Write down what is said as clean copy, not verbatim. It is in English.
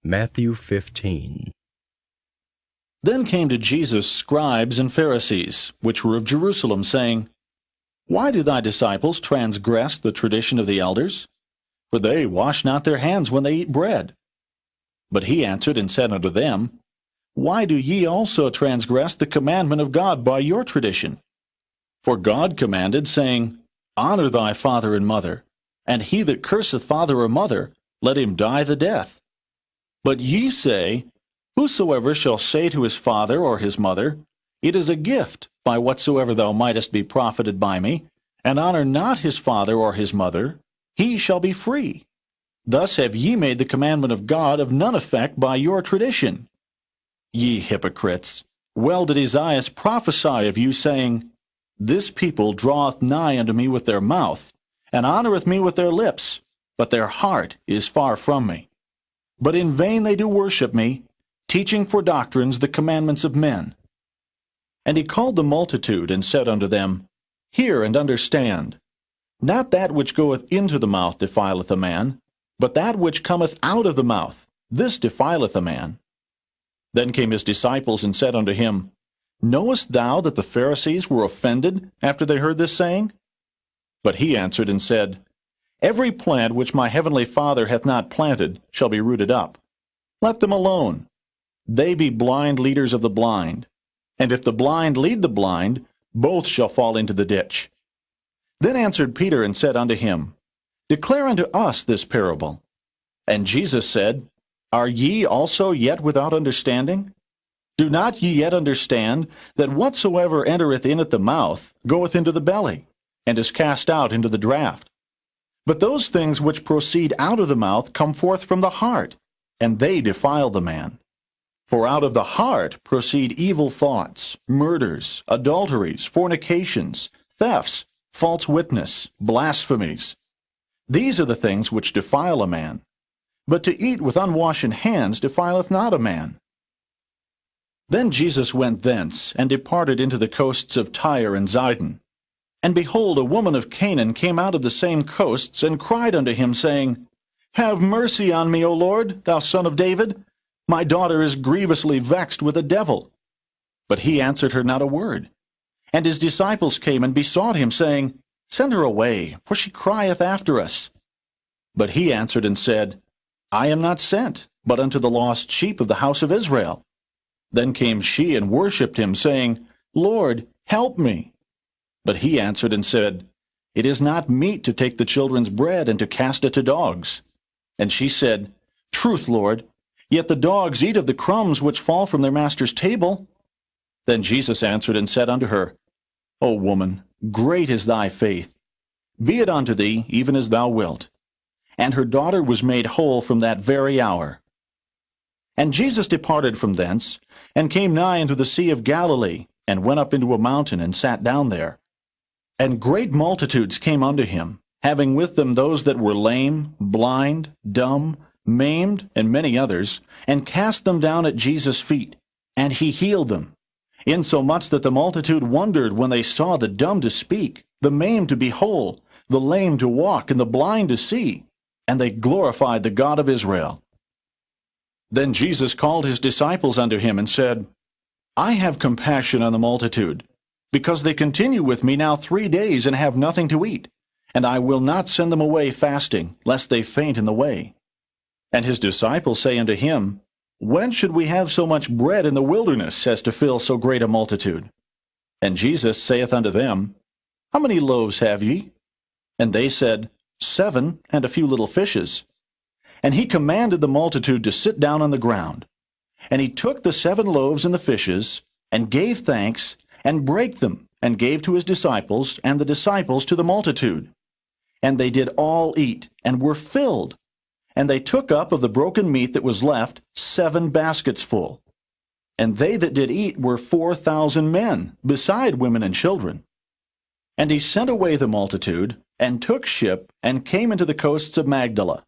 Matthew 15. Then came to Jesus scribes and Pharisees, which were of Jerusalem, saying, Why do thy disciples transgress the tradition of the elders? For they wash not their hands when they eat bread. But he answered and said unto them, Why do ye also transgress the commandment of God by your tradition? For God commanded, saying, Honor thy father and mother, and he that curseth father or mother, let him die the death. But ye say, Whosoever shall say to his father or his mother, It is a gift, by whatsoever thou mightest be profited by me, and honor not his father or his mother, he shall be free. Thus have ye made the commandment of God of none effect by your tradition. Ye hypocrites, well did Esaias prophesy of you, saying, This people draweth nigh unto me with their mouth, and honoureth me with their lips, but their heart is far from me. But in vain they do worship me, teaching for doctrines the commandments of men. And he called the multitude, and said unto them, Hear and understand. Not that which goeth into the mouth defileth a man, but that which cometh out of the mouth, this defileth a man. Then came his disciples, and said unto him, Knowest thou that the Pharisees were offended after they heard this saying? But he answered and said, Every plant which my heavenly Father hath not planted shall be rooted up. Let them alone. They be blind leaders of the blind. And if the blind lead the blind, both shall fall into the ditch. Then answered Peter and said unto him, Declare unto us this parable. And Jesus said, Are ye also yet without understanding? Do not ye yet understand that whatsoever entereth in at the mouth goeth into the belly, and is cast out into the draught? But those things which proceed out of the mouth come forth from the heart, and they defile the man. For out of the heart proceed evil thoughts, murders, adulteries, fornications, thefts, false witness, blasphemies. These are the things which defile a man. But to eat with unwashen hands defileth not a man. Then Jesus went thence, and departed into the coasts of Tyre and Zidon. And behold, a woman of Canaan came out of the same coasts, and cried unto him, saying, Have mercy on me, O Lord, thou Son of David. My daughter is grievously vexed with a devil. But he answered her not a word. And his disciples came and besought him, saying, Send her away, for she crieth after us. But he answered and said, I am not sent, but unto the lost sheep of the house of Israel. Then came she and worshipped him, saying, Lord, help me. But he answered and said, It is not meet to take the children's bread and to cast it to dogs. And she said, Truth, Lord, yet the dogs eat of the crumbs which fall from their master's table. Then Jesus answered and said unto her, O woman, great is thy faith. Be it unto thee even as thou wilt. And her daughter was made whole from that very hour. And Jesus departed from thence, and came nigh unto the Sea of Galilee, and went up into a mountain, and sat down there. And great multitudes came unto him, having with them those that were lame, blind, dumb, maimed, and many others, and cast them down at Jesus' feet. And he healed them, insomuch that the multitude wondered when they saw the dumb to speak, the maimed to be whole, the lame to walk, and the blind to see. And they glorified the God of Israel. Then Jesus called his disciples unto him, and said, I have compassion on the multitude, because they continue with me now 3 days, and have nothing to eat. And I will not send them away fasting, lest they faint in the way. And his disciples say unto him, When should we have so much bread in the wilderness, as to fill so great a multitude? And Jesus saith unto them, How many loaves have ye? And they said, 7, and a few little fishes. And he commanded the multitude to sit down on the ground. And he took the 7 loaves and the fishes, and gave thanks, and brake them, and gave to his disciples, and the disciples to the multitude. And they did all eat, and were filled. And they took up of the broken meat that was left 7 baskets full. And they that did eat were 4,000 men, beside women and children. And he sent away the multitude, and took ship, and came into the coasts of Magdala.